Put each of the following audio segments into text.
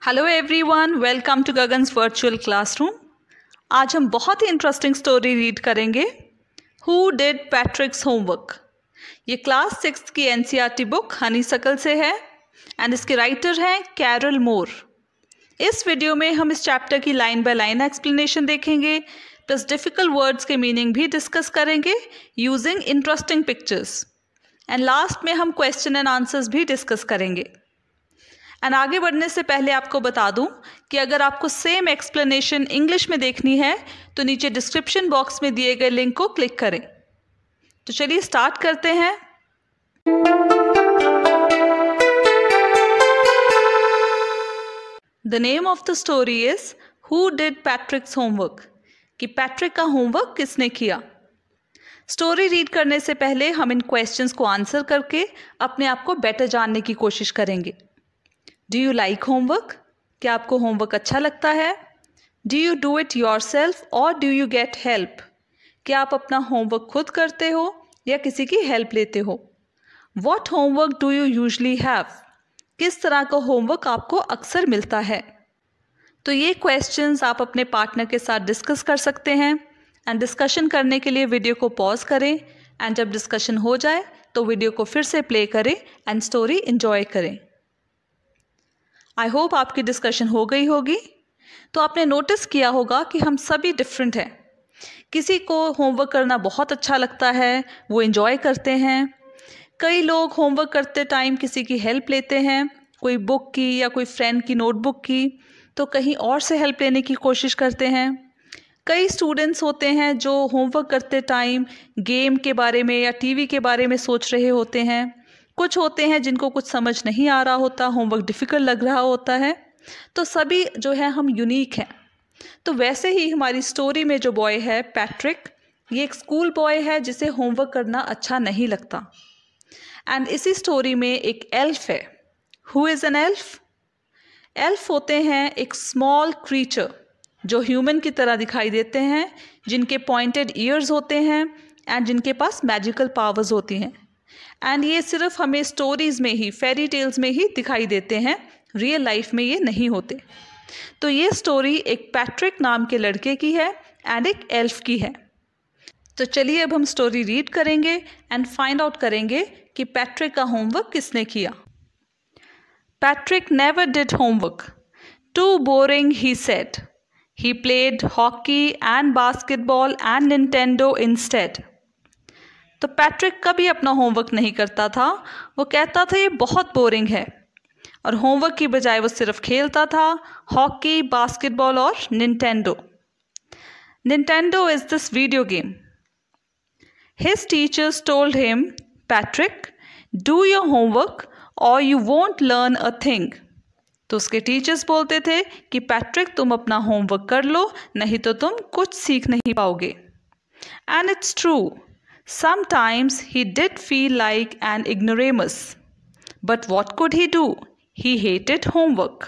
Hello everyone, welcome to Gagan's virtual classroom. आज हम बहुत ही इंटरेस्टिंग स्टोरी रीड करेंगे, हु डिड पैट्रिक्स होमवर्क। ये क्लास 6 की एनसीईआरटी बुक हनीसकल से है एंड इसके राइटर हैं कैरल मोर। इस वीडियो में हम इस चैप्टर की लाइन बाय लाइन एक्सप्लेनेशन देखेंगे, प्लस डिफ़िकल्ट वर्ड्स के मीनिंग भी डिस्कस करेंगे using interesting pictures, and last में हम क्वेश्चन एंड आंसर्स भी डिस्कस करेंगे। एंड आगे बढ़ने से पहले आपको बता दूं कि अगर आपको सेम एक्सप्लेनेशन इंग्लिश में देखनी है तो नीचे डिस्क्रिप्शन बॉक्स में दिए गए लिंक को क्लिक करें। तो चलिए स्टार्ट करते हैं। The name of the story is who did Patrick's homework, कि पैट्रिक का होमवर्क किसने किया। स्टोरी रीड करने से पहले हम इन क्वेश्चंस को आंसर करके अपने आप को बेटर जानने की कोशिश करेंगे। Do you like homework? क्या आपको होमवर्क अच्छा लगता है? Do you do it your self और डू यू गेट हेल्प? क्या आप अपना होमवर्क खुद करते हो या किसी की हेल्प लेते हो? What homework do you usually have? किस तरह का होमवर्क आपको अक्सर मिलता है? तो ये क्वेश्चंस आप अपने पार्टनर के साथ डिस्कस कर सकते हैं एंड डिस्कशन करने के लिए वीडियो को पॉज करें एंड जब डिस्कशन हो जाए तो वीडियो को फिर से प्ले करें एंड स्टोरी एंजॉय करें। आई होप आपकी डिस्कशन हो गई होगी। तो आपने नोटिस किया होगा कि हम सभी डिफरेंट हैं। किसी को होमवर्क करना बहुत अच्छा लगता है, वो एंजॉय करते हैं। कई लोग होमवर्क करते टाइम किसी की हेल्प लेते हैं, कोई बुक की या कोई फ्रेंड की नोटबुक की, तो कहीं और से हेल्प लेने की कोशिश करते हैं। कई स्टूडेंट्स होते हैं जो होमवर्क करते टाइम गेम के बारे में या टीवी के बारे में सोच रहे होते हैं। कुछ होते हैं जिनको कुछ समझ नहीं आ रहा होता, होमवर्क डिफ़िकल्ट लग रहा होता है। तो सभी जो है हम यूनिक हैं। तो वैसे ही हमारी स्टोरी में जो बॉय है पैट्रिक, ये एक स्कूल बॉय है जिसे होमवर्क करना अच्छा नहीं लगता। एंड इसी स्टोरी में एक एल्फ है। Who is an elf? Elf होते हैं एक स्मॉल क्रीचर जो ह्यूमन की तरह दिखाई देते हैं, जिनके पॉइंटेड ईयर्स होते हैं एंड जिनके पास मैजिकल पावर्स होती हैं। एंड ये सिर्फ हमें स्टोरीज़ में ही, फेरी टेल्स में ही दिखाई देते हैं, रियल लाइफ में ये नहीं होते। तो ये स्टोरी एक पैट्रिक नाम के लड़के की है एंड एक एल्फ की है। तो चलिए अब हम स्टोरी रीड करेंगे एंड फाइंड आउट करेंगे कि पैट्रिक का होमवर्क किसने किया। Patrick never did homework. Too boring, he said. He played hockey and basketball and Nintendo instead. तो पैट्रिक कभी अपना होमवर्क नहीं करता था। वो कहता था ये बहुत बोरिंग है, और होमवर्क की बजाय वो सिर्फ खेलता था हॉकी, बास्केटबॉल और Nintendo. Nintendo is this video game. His teachers told him, Patrick, do your homework or you won't learn a thing. तो उसके टीचर्स बोलते थे कि पैट्रिक तुम अपना होमवर्क कर लो, नहीं तो तुम कुछ सीख नहीं पाओगे। And it's true, sometimes he did feel like an ignoramus. But what could he do? He hated homework.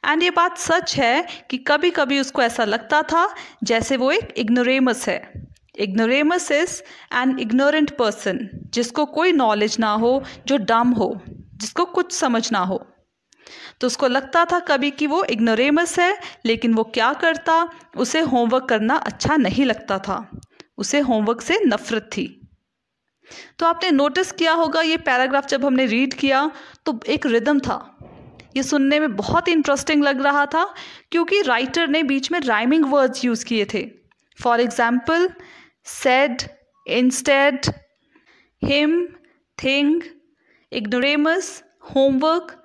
And ये बात सच है कि कभी कभी उसको ऐसा लगता था जैसे वो एक इग्नोरेमस है। Ignoramus is an ignorant person, जिसको कोई नॉलेज ना हो, जो डम हो, जिसको कुछ समझ ना हो। तो उसको लगता था कभी कि वो इग्नोरेमस है, लेकिन वो क्या करता, उसे होमवर्क करना अच्छा नहीं लगता था, उसे होमवर्क से नफरत थी। तो आपने नोटिस किया होगा ये पैराग्राफ जब हमने रीड किया तो एक रिदम था। ये सुनने में बहुत ही इंटरेस्टिंग लग रहा था क्योंकि राइटर ने बीच में राइमिंग वर्ड्स यूज़ किए थे। For example, said, instead, him, thing, ignoramus, homework.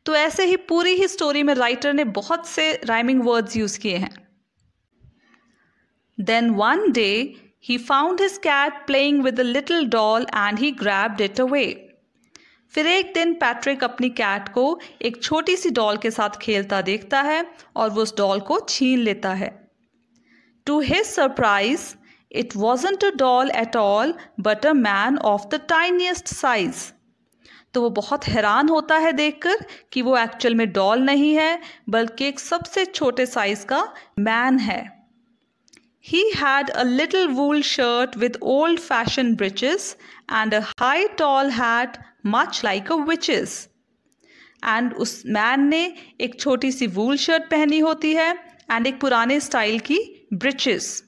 तो ऐसे ही पूरी ही स्टोरी में राइटर ने बहुत से राइमिंग वर्ड्स यूज़ किए हैं। Then one day he found his cat playing with a little doll and he grabbed it away. फिर एक दिन पैट्रिक अपनी कैट को एक छोटी सी डॉल के साथ खेलता देखता है और वो उस डॉल को छीन लेता है। To his surprise, it wasn't a doll at all, but a man of the tiniest size. तो वो बहुत हैरान होता है देखकर कि वो एक्चुअल में डॉल नहीं है, बल्कि एक सबसे छोटे साइज का मैन है। He had a little wool shirt with old-fashioned breeches and a high tall hat much like a witch's. And उस मैन ने एक छोटी सी वूल शर्ट पहनी होती है एंड एक पुराने स्टाइल की ब्रिचेस।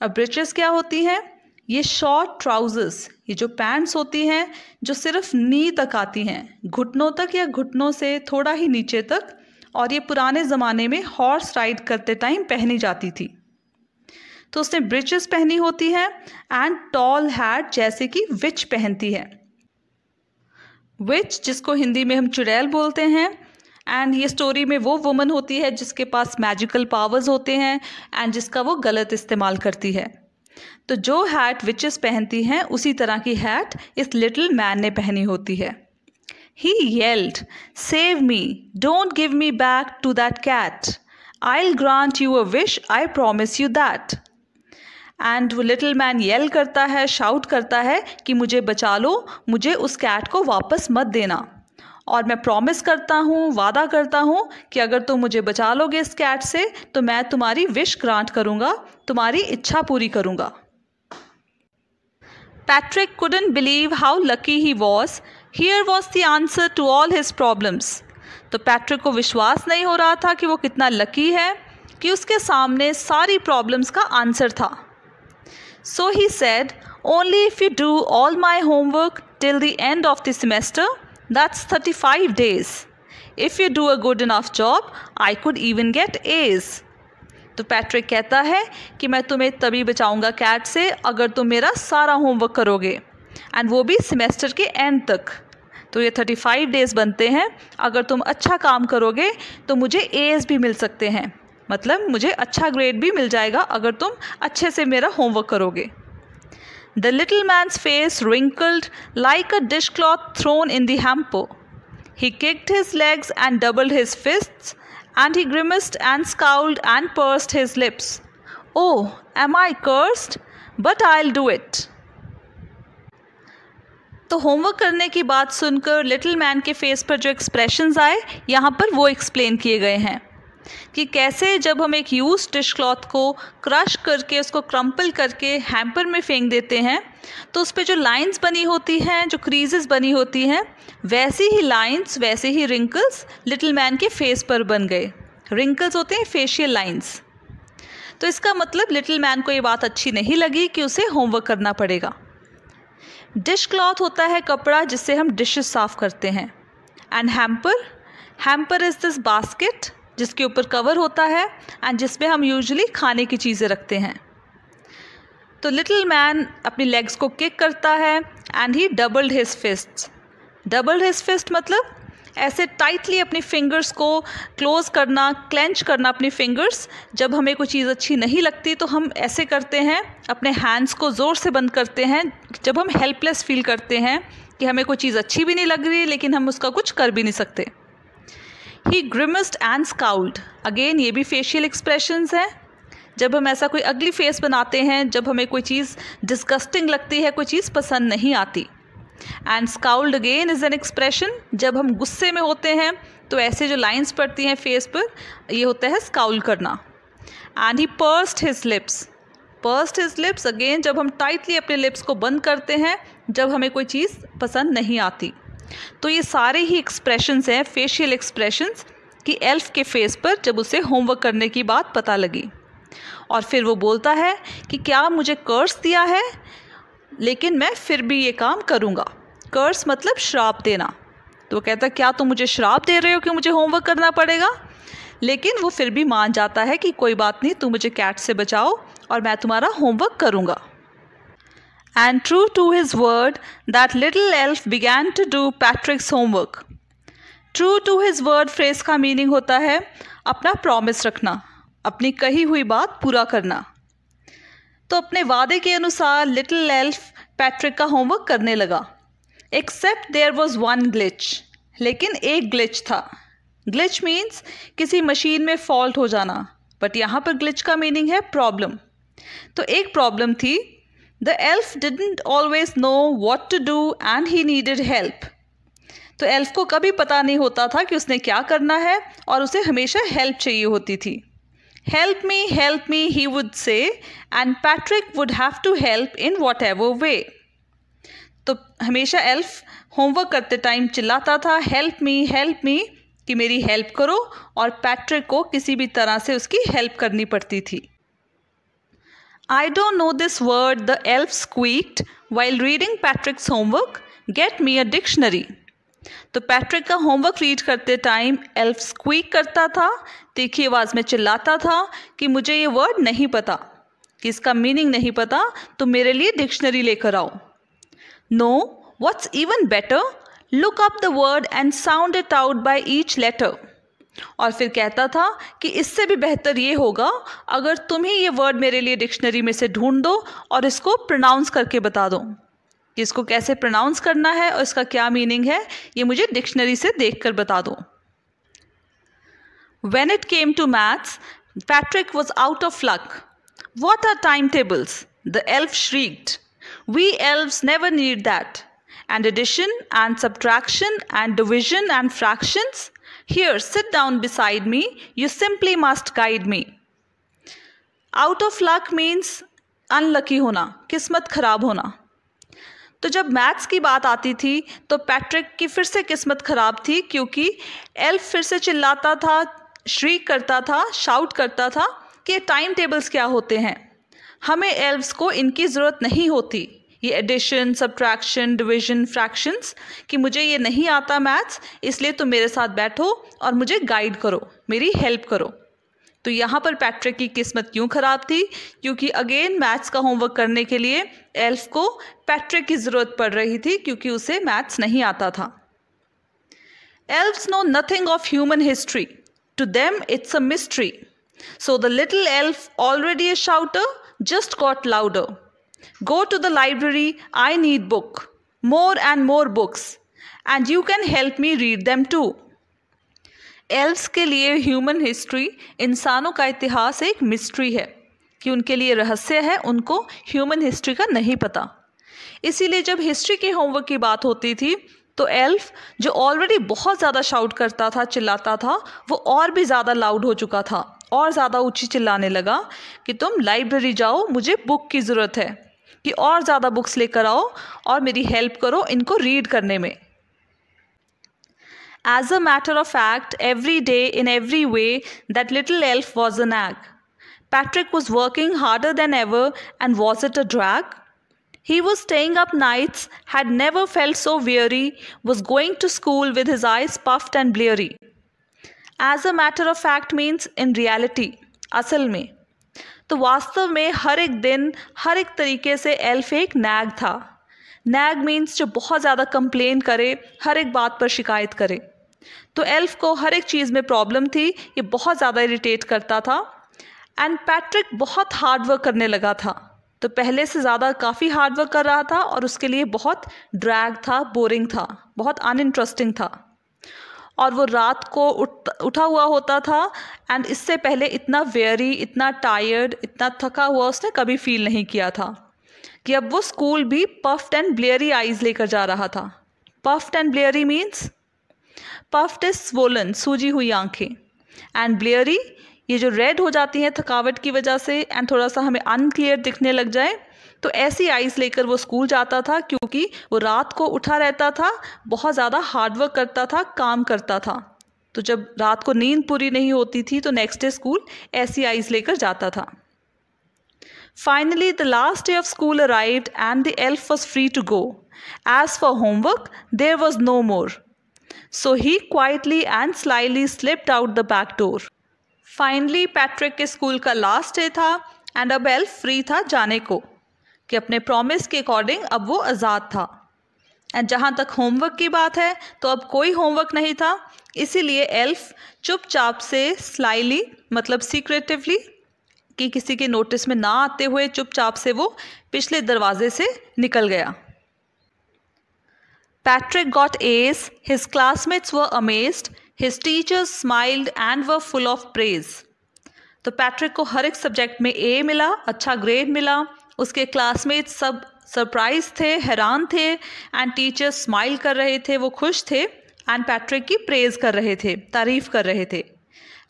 अब ब्रिचेस क्या होती हैं? ये शॉर्ट ट्राउजर्स, ये जो पैंट्स होती हैं जो सिर्फ नी तक आती हैं, घुटनों तक या घुटनों से थोड़ा ही नीचे तक, और ये पुराने ज़माने में हॉर्स राइड करते टाइम पहनी जाती थी। तो उसने ब्रिचेस पहनी होती है एंड टॉल हैट जैसे कि विच पहनती है। विच जिसको हिंदी में हम चुड़ैल बोलते हैं, एंड ये स्टोरी में वो वुमन होती है जिसके पास मैजिकल पावर्स होते हैं एंड जिसका वो गलत इस्तेमाल करती है। तो जो हैट विचेस पहनती हैं उसी तरह की हैट इस लिटिल मैन ने पहनी होती है। He yelled, "Save me! Don't give me back to that cat! I'll grant you a wish, I promise you that!" And वो लिटिल मैन येल करता है, शाउट करता है कि मुझे बचा लो, मुझे उस कैट को वापस मत देना, और मैं प्रॉमिस करता हूँ, वादा करता हूँ कि अगर तुम मुझे बचा लोगे इस कैट से तो मैं तुम्हारी विश ग्रांट करूँगा, तुम्हारी इच्छा पूरी करूँगा। Patrick couldn't believe how lucky he was. Here was the answer to all his problems. तो पैट्रिक को विश्वास नहीं हो रहा था कि वो कितना लकी है कि उसके सामने सारी प्रॉब्लम्स का आंसर था। So he said, "Only if you do all my homework till the end of the semester, that's 35 days. If you do a good enough job, I could even get A's." तो Patrick कहता है कि मैं तुम्हें तभी बचाऊंगा cat से अगर तुम मेरा सारा होमवर्क करोगे, एंड वो भी सेमेस्टर के एंड तक। तो ये 35 डेज़ बनते हैं। अगर तुम अच्छा काम करोगे तो मुझे एज भी मिल सकते हैं, मतलब मुझे अच्छा ग्रेड भी मिल जाएगा अगर तुम अच्छे से मेरा होमवर्क करोगे। The little man's face wrinkled like a dishcloth thrown in the hamper. He kicked his legs and doubled his fists and he grimaced and scowled and pursed his lips. Oh, am I cursed? But I'll do it. तो homework करने की बात सुनकर little man के face पर जो expressions आए यहाँ पर वो एक्सप्लेन किए गए हैं कि कैसे जब हम एक यूज्ड डिश क्लॉथ को क्रश करके उसको क्रम्पल करके हैम्पर में फेंक देते हैं तो उस पर जो लाइंस बनी होती हैं, जो क्रीजेस बनी होती हैं, वैसी ही लाइंस, वैसे ही रिंकल्स लिटिल मैन के फेस पर बन गए। रिंकल्स होते हैं फेशियल लाइंस। तो इसका मतलब लिटिल मैन को ये बात अच्छी नहीं लगी कि उसे होमवर्क करना पड़ेगा। डिश क्लॉथ होता है कपड़ा जिससे हम डिशेस साफ़ करते हैं, and hamper is this basket जिसके ऊपर कवर होता है एंड जिसमें हम यूजुअली खाने की चीज़ें रखते हैं। तो लिटिल मैन अपनी लेग्स को किक करता है and he doubled his fists. Doubled his fist मतलब ऐसे टाइटली अपनी फिंगर्स को क्लोज करना, क्लेंच करना अपनी फिंगर्स। जब हमें कोई चीज़ अच्छी नहीं लगती तो हम ऐसे करते हैं, अपने हैंड्स को ज़ोर से बंद करते हैं जब हम हेल्पलेस फील करते हैं कि हमें कोई चीज़ अच्छी भी नहीं लग रही लेकिन हम उसका कुछ कर भी नहीं सकते। ही ग्रिमस्ड एंड स्काउल्ड, अगेन ये भी फेशियल एक्सप्रेशंस हैं। जब हम ऐसा कोई अगली फेस बनाते हैं, जब हमें कोई चीज़ डिस्गस्टिंग लगती है, कोई चीज़ पसंद नहीं आती। And scolded again is an expression, जब हम गुस्से में होते हैं तो ऐसे जो लाइंस पड़ती हैं फेस पर, ये होता है स्काउल करना। And he pursued his lips again जब हम टाइटली अपने लिप्स को बंद करते हैं जब हमें कोई चीज़ पसंद नहीं आती। तो ये सारे ही एक्सप्रेशंस हैं, फेशियल एक्सप्रेशंस, कि एल्फ के फेस पर जब उसे होमवर्क करने की बात पता लगी। और फिर वो बोलता है कि क्या मुझे कर्स दिया है, लेकिन मैं फिर भी ये काम करूँगा। कर्स मतलब श्राप देना। तो वो कहता है क्या तुम मुझे श्राप दे रहे हो कि मुझे होमवर्क करना पड़ेगा, लेकिन वो फिर भी मान जाता है कि कोई बात नहीं, तुम मुझे कैट से बचाओ और मैं तुम्हारा होमवर्क करूँगा। And true to his word, that little elf began to do Patrick's homework. True to his word phrase का मीनिंग होता है अपना प्रॉमिस रखना, अपनी कही हुई बात पूरा करना। तो अपने वादे के अनुसार लिटिल एल्फ पैट्रिक का होमवर्क करने लगा। Except there was one glitch, लेकिन एक ग्लिच था। ग्लिच मीन्स किसी मशीन में फॉल्ट हो जाना, बट यहाँ पर ग्लिच का मीनिंग है प्रॉब्लम। तो एक प्रॉब्लम थी, The elf didn't always know what to do and he needed help. तो एल्फ को कभी पता नहीं होता था कि उसने क्या करना है और उसे हमेशा हेल्प चाहिए होती थी। Help me, he would say, and Patrick would have to help in whatever way. तो हमेशा एल्फ होमवर्क करते टाइम चिल्लाता था हेल्प मी कि मेरी हेल्प करो, और पैट्रिक को किसी भी तरह से उसकी हेल्प करनी पड़ती थी। I don't know this word, the elf squeaked while reading Patrick's homework. Get me a dictionary. तो पैट्रिक का होमवर्क रीड करते टाइम एल्फ स्क्वीक करता था, तीखी आवाज़ में चिल्लाता था कि मुझे ये वर्ड नहीं पता, कि इसका मीनिंग नहीं पता, तो मेरे लिए डिक्शनरी लेकर आओ। No, what's even better, look up the word and sound it out by each letter. और फिर कहता था कि इससे भी बेहतर ये होगा अगर तुम ही ये वर्ड मेरे लिए डिक्शनरी में से ढूंढ दो और इसको प्रोनाउंस करके बता दो कि इसको कैसे प्रोनाउंस करना है और इसका क्या मीनिंग है, ये मुझे डिक्शनरी से देखकर बता दो। When it came to maths, Patrick was out of luck. What are timetables? The elf shrieked. We elves never need that. And addition and subtraction and division and fractions? Here, sit down beside me. You simply must guide me. Out of luck means unlucky होना, किस्मत खराब होना। तो जब maths की बात आती थी तो पैट्रिक की फिर से किस्मत खराब थी, क्योंकि एल्फ फिर से चिल्लाता था, श्रीक करता था, शाउट करता था कि टाइम टेबल्स क्या होते हैं, हमें एल्व्स को इनकी ज़रूरत नहीं होती, ये एडिशन, सब्ट्रैक्शन, डिवीजन, फ्रैक्शंस, कि मुझे ये नहीं आता मैथ्स, इसलिए तुम मेरे साथ बैठो और मुझे गाइड करो, मेरी हेल्प करो। तो यहाँ पर पैट्रिक की किस्मत क्यों ख़राब थी? क्योंकि अगेन मैथ्स का होमवर्क करने के लिए एल्फ को पैट्रिक की ज़रूरत पड़ रही थी, क्योंकि उसे मैथ्स नहीं आता था। Elves know nothing of human history. To them, it's a mystery. So the little elf, already a shouter, just got louder. Go to the library, I need book. More and more books. And you can help me read them too. Elves के लिए human history, इंसानों का इतिहास, एक mystery है कि उनके लिए रहस्य है, उनको ह्यूमन हिस्ट्री का नहीं पता। इसीलिए जब हिस्ट्री के होमवर्क की बात होती थी तो एल्फ, जो ऑलरेडी बहुत ज़्यादा शाउट करता था, चिल्लाता था, वो और भी ज़्यादा लाउड हो चुका था और ज़्यादा ऊंची चिल्लाने लगा कि तुम लाइब्रेरी जाओ, मुझे बुक की ज़रूरत है, कि और ज़्यादा बुक्स लेकर आओ और मेरी हेल्प करो इनको रीड करने में। As a matter of fact, every day in every way, that little elf was a nag. Patrick was working harder than ever, and was it a drag? He was staying up nights, had never felt so weary, was going to school with his eyes puffed and bleary. As a matter of fact means in reality, असल में। तो वास्तव में हर एक दिन, हर एक तरीके से एल्फ एक नैग था। नैग मीन्स जो बहुत ज़्यादा कंप्लेन करे, हर एक बात पर शिकायत करे। तो एल्फ को हर एक चीज़ में प्रॉब्लम थी, ये बहुत ज़्यादा इरिटेट करता था। एंड पैट्रिक बहुत हार्ड वर्क करने लगा था, तो पहले से ज़्यादा काफ़ी हार्ड वर्क कर रहा था और उसके लिए बहुत ड्रैग था, बोरिंग था, बहुत अनइंटरेस्टिंग था। और वो रात को उठा हुआ होता था, एंड इससे पहले इतना वेरी, इतना टायर्ड, इतना थका हुआ उसने कभी फील नहीं किया था, कि अब वो स्कूल भी पफ्ड एंड ब्लेयरी आइज़ लेकर जा रहा था। Puffed and bleary means, puffed is swollen, सूजी हुई आंखें, एंड ब्लेयरी ये जो रेड हो जाती हैं थकावट की वजह से एंड थोड़ा सा हमें अनक्लियर दिखने लग जाए, तो ऐसी आइज़ लेकर वो स्कूल जाता था, क्योंकि वो रात को उठा रहता था, बहुत ज़्यादा हार्डवर्क करता था, काम करता था। तो जब रात को नींद पूरी नहीं होती थी तो नेक्स्ट डे स्कूल ऐसी आइज़ लेकर जाता था। Finally, the last day of school arrived and the elf was free to go. As for homework, there was no more. So he quietly and slyly slipped out the back door. Finally, Patrick के school का last day था and अब elf free था जाने को, कि अपने promise के अकॉर्डिंग अब वो आज़ाद था। एंड जहाँ तक होमवर्क की बात है तो अब कोई होमवर्क नहीं था, इसीलिए एल्फ चुपचाप से, स्लाइली मतलब सीक्रेटिवली, कि किसी के नोटिस में ना आते हुए चुपचाप से वो पिछले दरवाजे से निकल गया। Patrick got A's, his classmates were amazed, his teachers smiled and were full of praise. तो पैट्रिक को हर एक सब्जेक्ट में ए मिला, अच्छा ग्रेड मिला, उसके क्लासमेट्स सब सरप्राइज थे, हैरान थे, एंड टीचर्स स्माइल कर रहे थे, वो खुश थे, एंड पैट्रिक की प्रेज कर रहे थे, तारीफ कर रहे थे।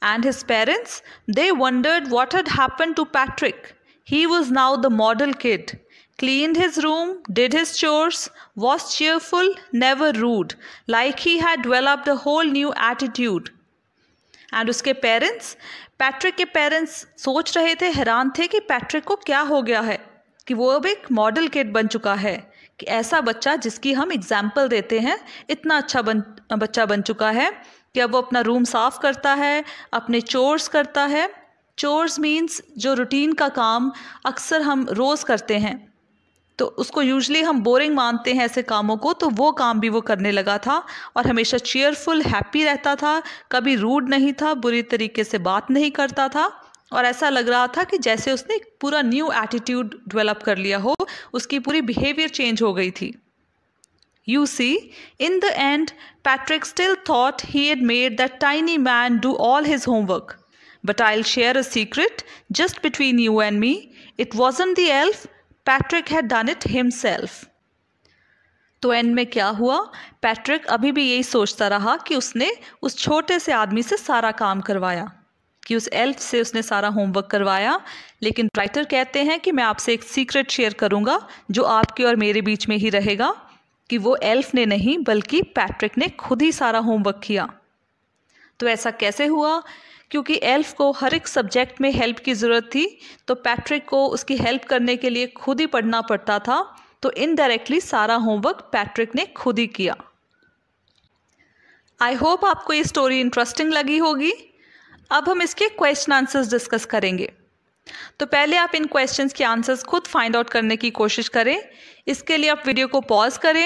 And his parents, they wondered what had happened to Patrick. He was now the model kid. cleaned his room, did his chores, was cheerful, never rude, like he had developed a whole new attitude. And उसके parents, Patrick के parents सोच रहे थे, हैरान थे कि Patrick को क्या हो गया है, कि वो अब एक मॉडल किड बन चुका है, कि ऐसा बच्चा जिसकी हम एग्जाम्पल देते हैं, इतना अच्छा बच्चा बन चुका है कि अब वो अपना रूम साफ़ करता है, अपने चोर्स करता है। चोर्स मीन्स जो रूटीन का काम अक्सर हम रोज़ करते हैं, तो उसको यूजुअली हम बोरिंग मानते हैं ऐसे कामों को, तो वो काम भी वो करने लगा था और हमेशा चीयरफुल, हैप्पी रहता था, कभी रूड नहीं था, बुरी तरीके से बात नहीं करता था, और ऐसा लग रहा था कि जैसे उसने एक पूरा न्यू एटीट्यूड डेवलप कर लिया हो, उसकी पूरी बिहेवियर चेंज हो गई थी। You see, in the end, Patrick still thought he had made that tiny man do all his homework. But I'll share a secret just between you and me. It wasn't the elf. Patrick had done it himself. तो and में क्या हुआ, Patrick अभी भी यही सोचता रहा कि उसने उस छोटे से आदमी से सारा काम करवाया, कि उस एल्फ से उसने सारा होमवर्क करवाया। लेकिन राइटर कहते हैं कि मैं आपसे एक सीक्रेट शेयर करूँगा जो आपके और मेरे बीच में ही रहेगा, कि वो एल्फ ने नहीं बल्कि पैट्रिक ने खुद ही सारा होमवर्क किया। तो ऐसा कैसे हुआ? क्योंकि एल्फ को हर एक सब्जेक्ट में हेल्प की ज़रूरत थी, तो पैट्रिक को उसकी हेल्प करने के लिए खुद ही पढ़ना पड़ता था, तो इनडायरेक्टली सारा होमवर्क पैट्रिक ने खुद ही किया। आई होप आपको ये स्टोरी इंटरेस्टिंग लगी होगी। अब हम इसके क्वेश्चन आंसर्स डिस्कस करेंगे। तो पहले आप इन क्वेश्चंस के आंसर्स खुद फाइंड आउट करने की कोशिश करें। इसके लिए आप वीडियो को पॉज करें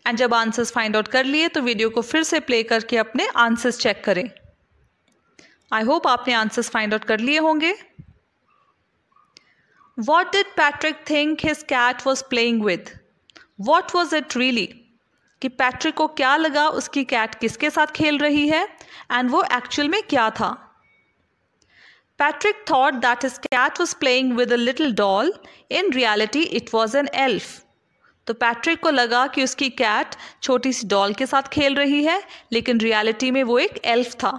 एंड जब आंसर्स फाइंड आउट कर लिए तो वीडियो को फिर से प्ले करके अपने आंसर्स चेक करें। आई होप आपने आंसर्स फाइंड आउट कर लिए होंगे। What did Patrick think his cat was playing with? What was it really? कि पैट्रिक को क्या लगा उसकी कैट किसके साथ खेल रही है, एंड वो एक्चुअल में क्या था। Patrick thought that his cat was playing with a little doll. In reality, it was an elf. तो पैट्रिक को लगा कि उसकी कैट छोटी सी डॉल के साथ खेल रही है, लेकिन रियलिटी में वो एक एल्फ था।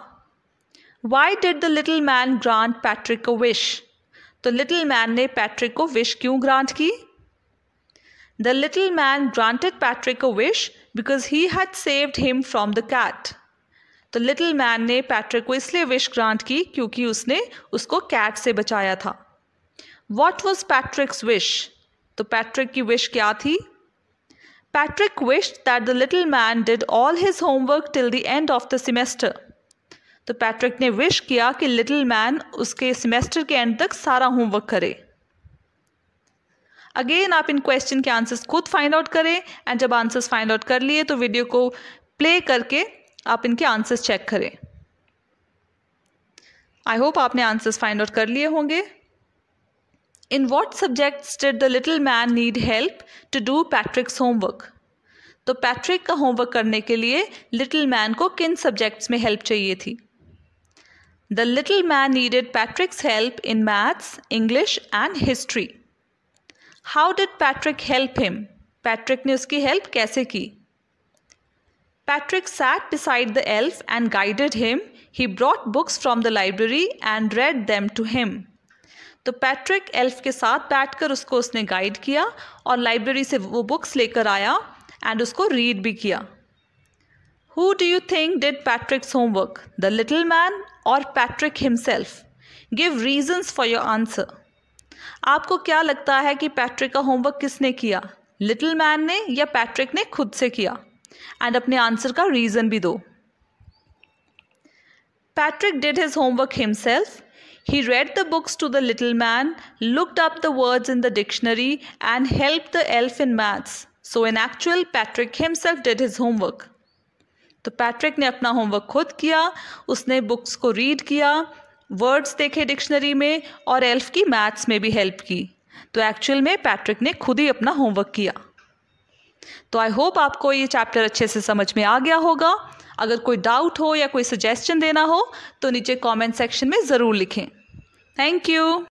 Why did the little man grant Patrick a wish? तो लिटिल मैन ने पैट्रिक को विश क्यों ग्रांट की? The little man granted Patrick a wish because he had saved him from the cat. तो लिटिल मैन ने Patrick को इसलिए wish grant की क्योंकि उसने उसको कैट से बचाया था। What was Patrick's wish? तो पैट्रिक की विश क्या थी? Patrick wished that the little man did all his homework till the end of the semester. तो पैट्रिक ने विश किया कि लिटिल मैन उसके सेमेस्टर के एंड तक सारा होमवर्क करे। अगेन आप इन क्वेश्चन के आंसर्स खुद फाइंड आउट करें एंड जब आंसर्स फाइंड आउट कर लिए तो वीडियो को प्ले करके आप इनके आंसर्स चेक करें। आई होप आपने आंसर्स फाइंड आउट कर लिए होंगे। In what subjects did the little man need help to do Patrick's homework? तो पैट्रिक का होमवर्क करने के लिए लिटिल मैन को किन सब्जेक्ट्स में हेल्प चाहिए थी? The little man needed Patrick's help in maths, English and history. How did Patrick help him? Patrick ने उसकी हेल्प कैसे की? Patrick sat beside the elf and guided him. He brought books from the library and read them to him. तो Patrick elf के साथ बैठकर उसको उसने गाइड किया और लाइब्रेरी से वो बुक्स लेकर आया एंड उसको रीड भी किया। Who do you think did Patrick's homework? The little man or Patrick himself? Give reasons for your answer. आपको क्या लगता है कि पैट्रिक का होमवर्क किसने किया? लिटिल मैन ने या पैट्रिक ने खुद से किया? एंड अपने आंसर का रीज़न भी दो। Patrick did his homework himself. He read the books to the little man, looked up the words in the dictionary and helped the elf in maths. So in actual, Patrick himself did his homework. तो Patrick ने अपना homework खुद किया, उसने books को read किया, words देखे dictionary में और एल्फ की मैथ्स में भी हेल्प की। तो एक्चुअल में पैट्रिक ने खुद ही अपना होमवर्क किया। तो आई होप आपको ये चैप्टर अच्छे से समझ में आ गया होगा। अगर कोई डाउट हो या कोई सजेशन देना हो तो नीचे कमेंट सेक्शन में ज़रूर लिखें। Thank you.